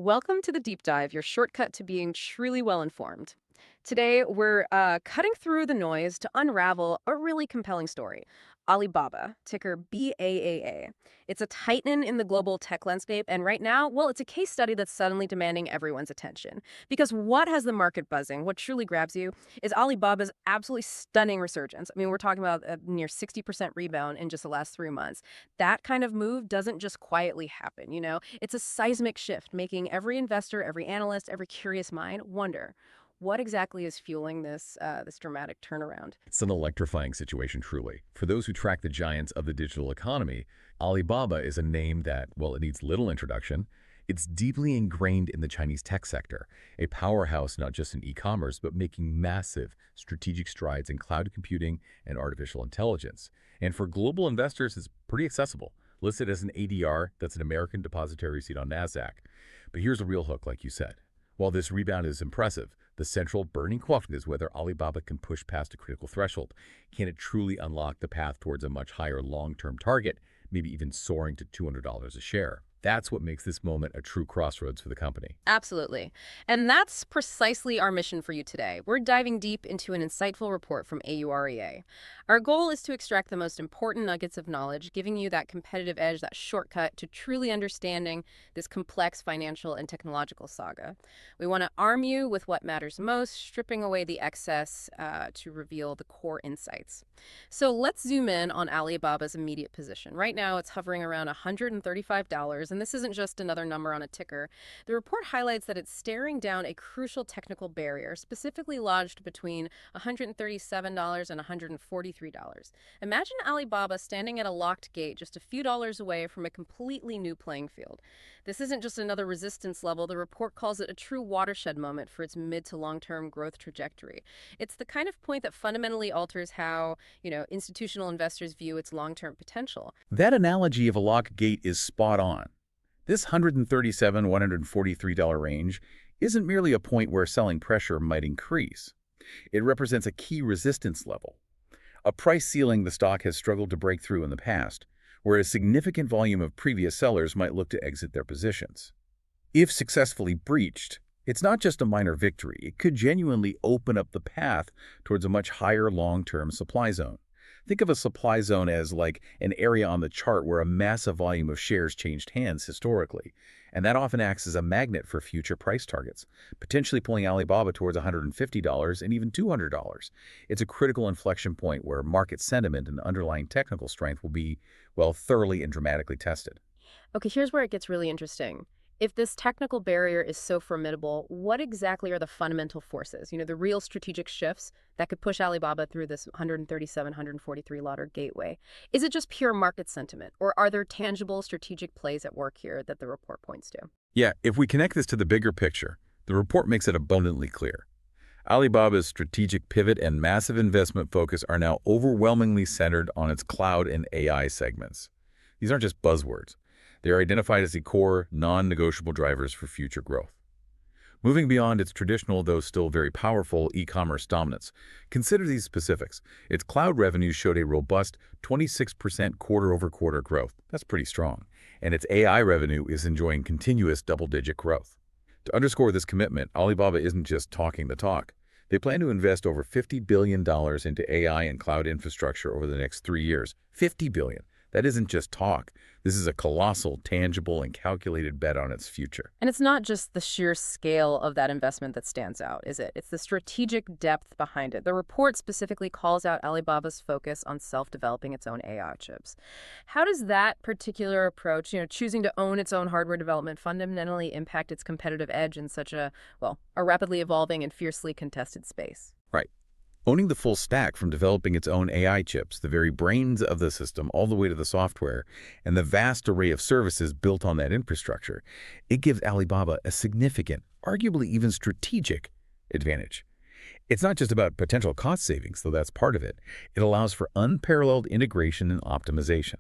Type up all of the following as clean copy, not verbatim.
Welcome to the Deep Dive, your shortcut to being truly well informed. Today, we're cutting through the noise to unravel a really compelling story. Alibaba, ticker BAAA. It's a titan in the global tech landscape, and right now, well, it's a case study that's suddenly demanding everyone's attention. Because what has the market buzzing, what truly grabs you, is Alibaba's absolutely stunning resurgence. I mean, we're talking about a near 60% rebound in just the last 3 months. That kind of move doesn't just quietly happen, It's a seismic shift, making every investor, every analyst, every curious mind wonder, what exactly is fueling this dramatic turnaround? It's an electrifying situation, truly. For those who track the giants of the digital economy, Alibaba is a name that, well, it needs little introduction. It's deeply ingrained in the Chinese tech sector, a powerhouse not just in e-commerce, but making massive strategic strides in cloud computing and artificial intelligence. And for global investors, it's pretty accessible, listed as an ADR, that's an American depositary receipt on NASDAQ. But here's the real hook, like you said. While this rebound is impressive, the central burning question is whether Alibaba can push past a critical threshold. Can it truly unlock the path towards a much higher long-term target, maybe even soaring to $200 a share? That's what makes this moment a true crossroads for the company. Absolutely. And that's precisely our mission for you today. We're diving deep into an insightful report from AUREA. Our goal is to extract the most important nuggets of knowledge, giving you that competitive edge, that shortcut to truly understanding this complex financial and technological saga. We want to arm you with what matters most, stripping away the excess to reveal the core insights. So let's zoom in on Alibaba's immediate position. Right now, it's hovering around $135, and this isn't just another number on a ticker. The report highlights that it's staring down a crucial technical barrier, specifically lodged between $137 and $143. Imagine Alibaba standing at a locked gate just a few dollars away from a completely new playing field. This isn't just another resistance level. The report calls it a true watershed moment for its mid to long-term growth trajectory. It's the kind of point that fundamentally alters how, institutional investors view its long-term potential. That analogy of a locked gate is spot on. This $143 range isn't merely a point where selling pressure might increase. It represents a key resistance level, a price ceiling the stock has struggled to break through in the past, where a significant volume of previous sellers might look to exit their positions. If successfully breached, it's not just a minor victory. It could genuinely open up the path towards a much higher long-term supply zone. Think of a supply zone as like an area on the chart where a massive volume of shares changed hands historically, and that often acts as a magnet for future price targets, potentially pulling Alibaba towards $150 and even $200. It's a critical inflection point where market sentiment and underlying technical strength will be, well, thoroughly and dramatically tested. Okay, here's where it gets really interesting. If this technical barrier is so formidable, what exactly are the fundamental forces, the real strategic shifts that could push Alibaba through this 137, 143 ladder gateway? Is it just pure market sentiment, or are there tangible strategic plays at work here that the report points to? Yeah, if we connect this to the bigger picture, the report makes it abundantly clear. Alibaba's strategic pivot and massive investment focus are now overwhelmingly centered on its cloud and AI segments. These aren't just buzzwords. They are identified as the core, non-negotiable drivers for future growth. Moving beyond its traditional, though still very powerful, e-commerce dominance, consider these specifics. Its cloud revenues showed a robust 26% quarter-over-quarter growth. That's pretty strong. And its AI revenue is enjoying continuous double-digit growth. To underscore this commitment, Alibaba isn't just talking the talk. They plan to invest over $50 billion into AI and cloud infrastructure over the next 3 years. $50 billion. That isn't just talk. This is a colossal, tangible, and calculated bet on its future. And it's not just the sheer scale of that investment that stands out, is it? It's the strategic depth behind it. The report specifically calls out Alibaba's focus on self-developing its own AI chips. How does that particular approach, choosing to own its own hardware development, fundamentally impact its competitive edge in such a rapidly evolving and fiercely contested space? Right. Owning the full stack from developing its own AI chips, the very brains of the system, all the way to the software, and the vast array of services built on that infrastructure, it gives Alibaba a significant, arguably even strategic, advantage. It's not just about potential cost savings, though that's part of it. It allows for unparalleled integration and optimization,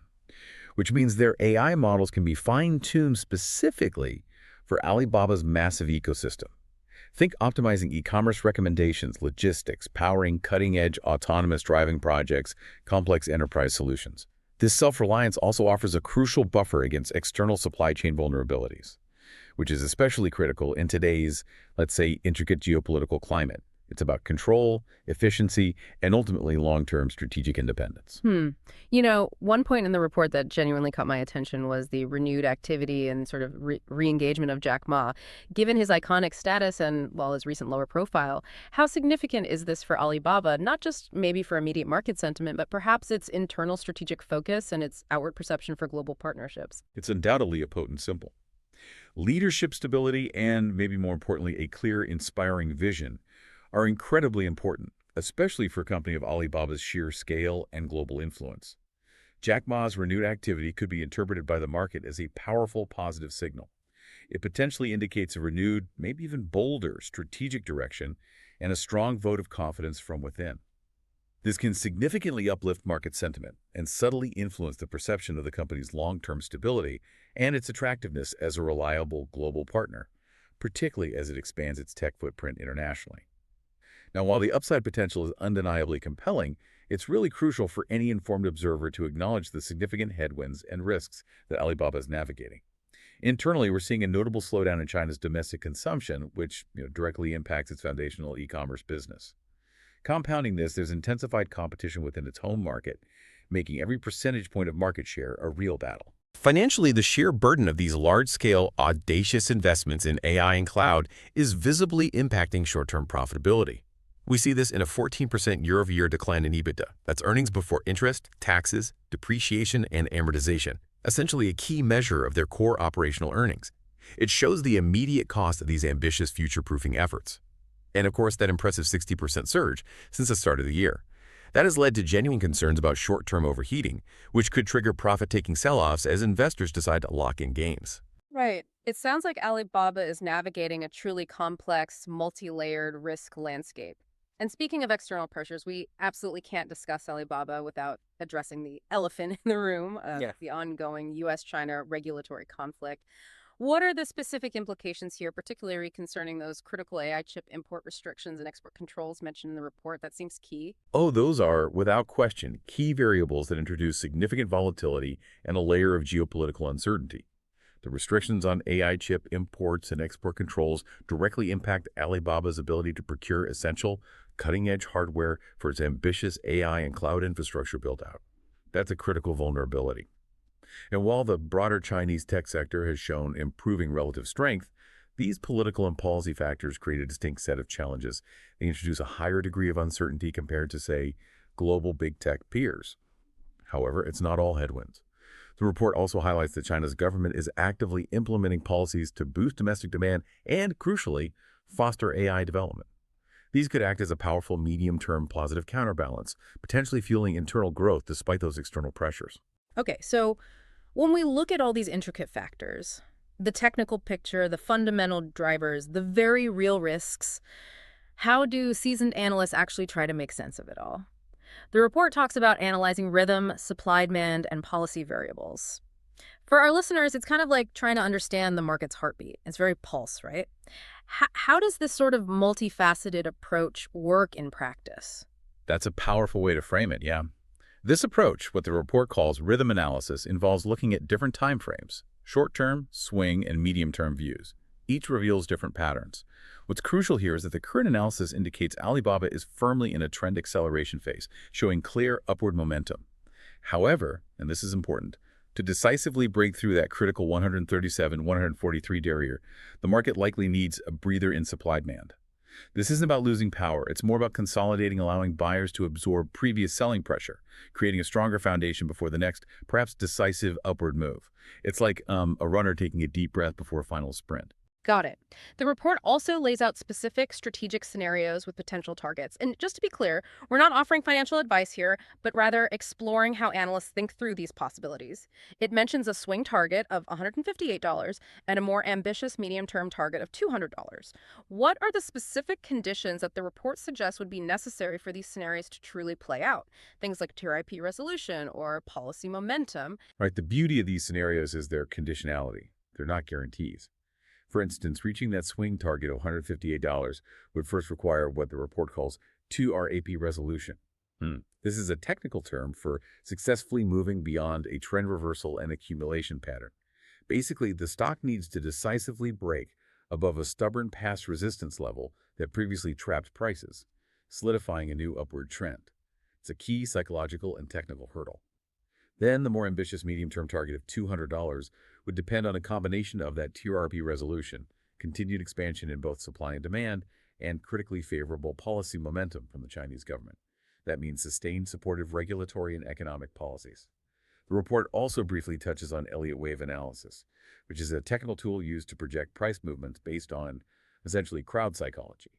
which means their AI models can be fine-tuned specifically for Alibaba's massive ecosystem. Think optimizing e-commerce recommendations, logistics, powering cutting-edge autonomous driving projects, complex enterprise solutions. This self-reliance also offers a crucial buffer against external supply chain vulnerabilities. which is especially critical in today's, let's say, intricate geopolitical climate. It's about control, efficiency, and ultimately long-term strategic independence. You know, one point in the report that genuinely caught my attention was the renewed activity and sort of re-engagement of Jack Ma. Given his iconic status and, well, his recent lower profile, how significant is this for Alibaba, not just maybe for immediate market sentiment, but perhaps its internal strategic focus and its outward perception for global partnerships? It's undoubtedly a potent symbol. Leadership stability and, maybe more importantly, a clear, inspiring vision are incredibly important, especially for a company of Alibaba's sheer scale and global influence. Jack Ma's renewed activity could be interpreted by the market as a powerful positive signal. It potentially indicates a renewed, maybe even bolder, strategic direction and a strong vote of confidence from within. This can significantly uplift market sentiment and subtly influence the perception of the company's long-term stability and its attractiveness as a reliable global partner, particularly as it expands its tech footprint internationally. Now, while the upside potential is undeniably compelling, it's really crucial for any informed observer to acknowledge the significant headwinds and risks that Alibaba is navigating. Internally, we're seeing a notable slowdown in China's domestic consumption, which directly impacts its foundational e-commerce business. Compounding this, there's intensified competition within its home market, making every percentage point of market share a real battle. Financially, the sheer burden of these large-scale, audacious investments in AI and cloud is visibly impacting short-term profitability. We see this in a 14% year-over-year decline in EBITDA. That's earnings before interest, taxes, depreciation, and amortization, essentially a key measure of their core operational earnings. It shows the immediate cost of these ambitious future-proofing efforts. And of course, that impressive 60% surge since the start of the year. That has led to genuine concerns about short-term overheating, which could trigger profit-taking sell-offs as investors decide to lock in gains. Right. It sounds like Alibaba is navigating a truly complex, multi-layered risk landscape. And speaking of external pressures, we absolutely can't discuss Alibaba without addressing the elephant in the room, the ongoing U.S.-China regulatory conflict. What are the specific implications here, particularly concerning those critical AI chip import restrictions and export controls mentioned in the report? That seems key. Oh, those are, without question, key variables that introduce significant volatility and a layer of geopolitical uncertainty. The restrictions on AI chip imports and export controls directly impact Alibaba's ability to procure essential, cutting-edge hardware for its ambitious AI and cloud infrastructure build-out. That's a critical vulnerability. And while the broader Chinese tech sector has shown improving relative strength, these political and policy factors create a distinct set of challenges. They introduce a higher degree of uncertainty compared to, say, global big tech peers. However, it's not all headwinds. The report also highlights that China's government is actively implementing policies to boost domestic demand and, crucially, foster AI development. These could act as a powerful medium-term positive counterbalance, potentially fueling internal growth despite those external pressures. Okay, so when we look at all these intricate factors, the technical picture, the fundamental drivers, the very real risks, how do seasoned analysts actually try to make sense of it all? The report talks about analyzing rhythm, supply demand, and policy variables. For our listeners, it's kind of like trying to understand the market's heartbeat. It's very pulse, right? How does this sort of multifaceted approach work in practice? That's a powerful way to frame it, yeah. This approach, what the report calls rhythm analysis, involves looking at different time frames, short-term, swing, and medium-term views. Each reveals different patterns. What's crucial here is that the current analysis indicates Alibaba is firmly in a trend acceleration phase, showing clear upward momentum. However, and this is important, to decisively break through that critical 137-143 barrier, the market likely needs a breather in supply demand. This isn't about losing power. It's more about consolidating, allowing buyers to absorb previous selling pressure, creating a stronger foundation before the next, perhaps decisive upward move. It's like a runner taking a deep breath before a final sprint. Got it. The report also lays out specific strategic scenarios with potential targets. And just to be clear, we're not offering financial advice here, but rather exploring how analysts think through these possibilities. It mentions a swing target of $158 and a more ambitious medium-term target of $200. What are the specific conditions that the report suggests would be necessary for these scenarios to truly play out? Things like TRIP resolution or policy momentum. Right. The beauty of these scenarios is their conditionality. They're not guarantees. For instance, reaching that swing target of $158 would first require what the report calls TRIP resolution. This is a technical term for successfully moving beyond a trend reversal and accumulation pattern. Basically, the stock needs to decisively break above a stubborn past resistance level that previously trapped prices, solidifying a new upward trend. It's a key psychological and technical hurdle. Then the more ambitious medium-term target of $200 would depend on a combination of that TRP resolution, continued expansion in both supply and demand, and critically favorable policy momentum from the Chinese government. That means sustained supportive regulatory and economic policies. The report also briefly touches on Elliott wave analysis, which is a technical tool used to project price movements based on, essentially, crowd psychology.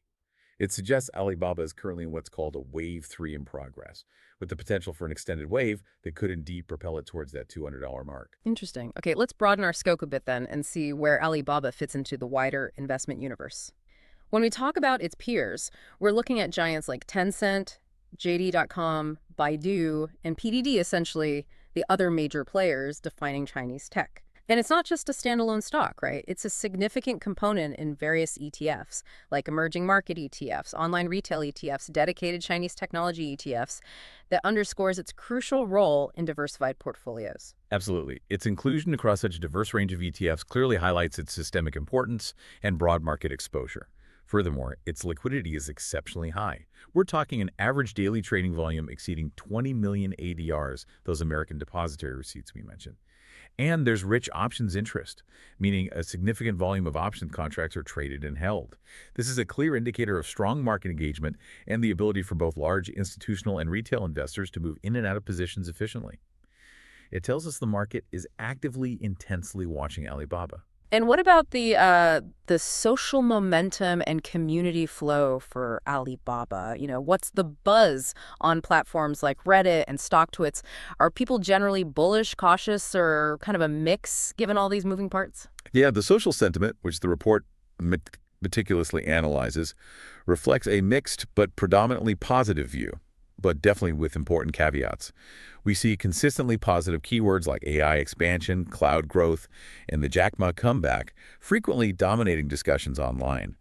It suggests Alibaba is currently in what's called a wave 3 in progress, with the potential for an extended wave that could indeed propel it towards that $200 mark. Interesting. Okay, let's broaden our scope a bit then and see where Alibaba fits into the wider investment universe. When we talk about its peers, we're looking at giants like Tencent, JD.com, Baidu, and PDD, essentially the other major players defining Chinese tech. And it's not just a standalone stock, right? It's a significant component in various ETFs, like emerging market ETFs, online retail ETFs, dedicated Chinese technology ETFs, that underscores its crucial role in diversified portfolios. Absolutely. Its inclusion across such a diverse range of ETFs clearly highlights its systemic importance and broad market exposure. Furthermore, its liquidity is exceptionally high. We're talking an average daily trading volume exceeding 20 million ADRs, those American depository receipts we mentioned. And there's rich options interest, meaning a significant volume of option contracts are traded and held. This is a clear indicator of strong market engagement and the ability for both large institutional and retail investors to move in and out of positions efficiently. It tells us the market is actively, intensely watching Alibaba. And what about the social momentum and community flow for Alibaba? What's the buzz on platforms like Reddit and StockTwits? Are people generally bullish, cautious, or kind of a mix given all these moving parts? Yeah, the social sentiment, which the report meticulously analyzes, reflects a mixed but predominantly positive view, but definitely with important caveats. We see consistently positive keywords like AI expansion, cloud growth, and the Jack Ma comeback frequently dominating discussions online.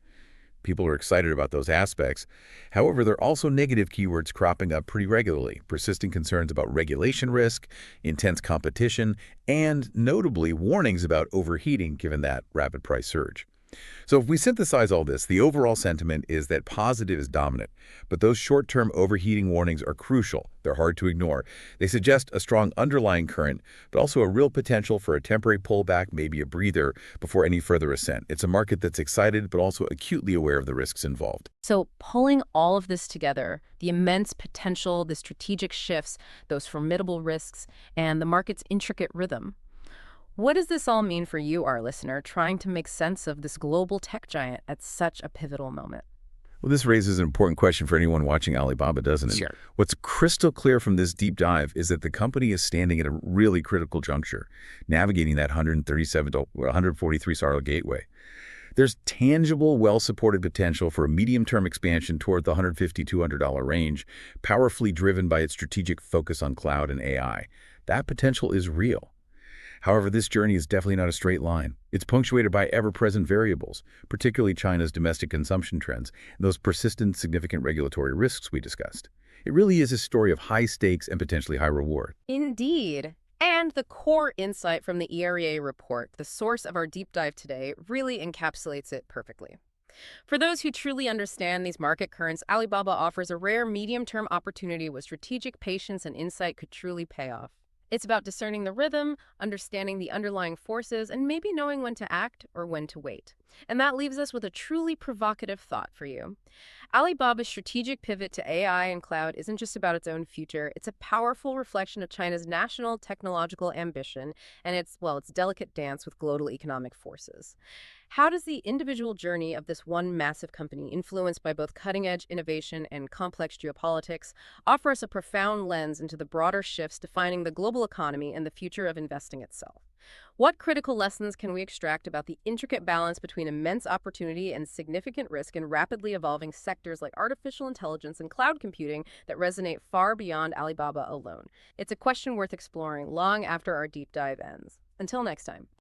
People are excited about those aspects. However, there are also negative keywords cropping up pretty regularly, persisting concerns about regulation risk, intense competition, and notably warnings about overheating given that rapid price surge. So if we synthesize all this, the overall sentiment is that positive is dominant, but those short-term overheating warnings are crucial. They're hard to ignore. They suggest a strong underlying current, but also a real potential for a temporary pullback, maybe a breather, before any further ascent. It's a market that's excited, but also acutely aware of the risks involved. So pulling all of this together, the immense potential, the strategic shifts, those formidable risks, and the market's intricate rhythm. What does this all mean for you, our listener, trying to make sense of this global tech giant at such a pivotal moment? Well, this raises an important question for anyone watching Alibaba, doesn't it? Sure. What's crystal clear from this deep dive is that the company is standing at a really critical juncture, navigating that 137 to 143 SARL gateway. There's tangible, well-supported potential for a medium-term expansion toward the $150–200 range, powerfully driven by its strategic focus on cloud and AI. That potential is real. However, this journey is definitely not a straight line. It's punctuated by ever-present variables, particularly China's domestic consumption trends and those persistent, significant regulatory risks we discussed. It really is a story of high stakes and potentially high reward. Indeed. And the core insight from the EREA report, the source of our deep dive today, really encapsulates it perfectly. For those who truly understand these market currents, Alibaba offers a rare medium-term opportunity where strategic patience and insight could truly pay off. It's about discerning the rhythm, understanding the underlying forces, and maybe knowing when to act or when to wait. And that leaves us with a truly provocative thought for you. Alibaba's strategic pivot to AI and cloud isn't just about its own future. It's a powerful reflection of China's national technological ambition and its delicate dance with global economic forces. How does the individual journey of this one massive company, influenced by both cutting-edge innovation and complex geopolitics, offer us a profound lens into the broader shifts defining the global economy and the future of investing itself? What critical lessons can we extract about the intricate balance between immense opportunity and significant risk in rapidly evolving sectors like artificial intelligence and cloud computing that resonate far beyond Alibaba alone? It's a question worth exploring long after our deep dive ends. Until next time.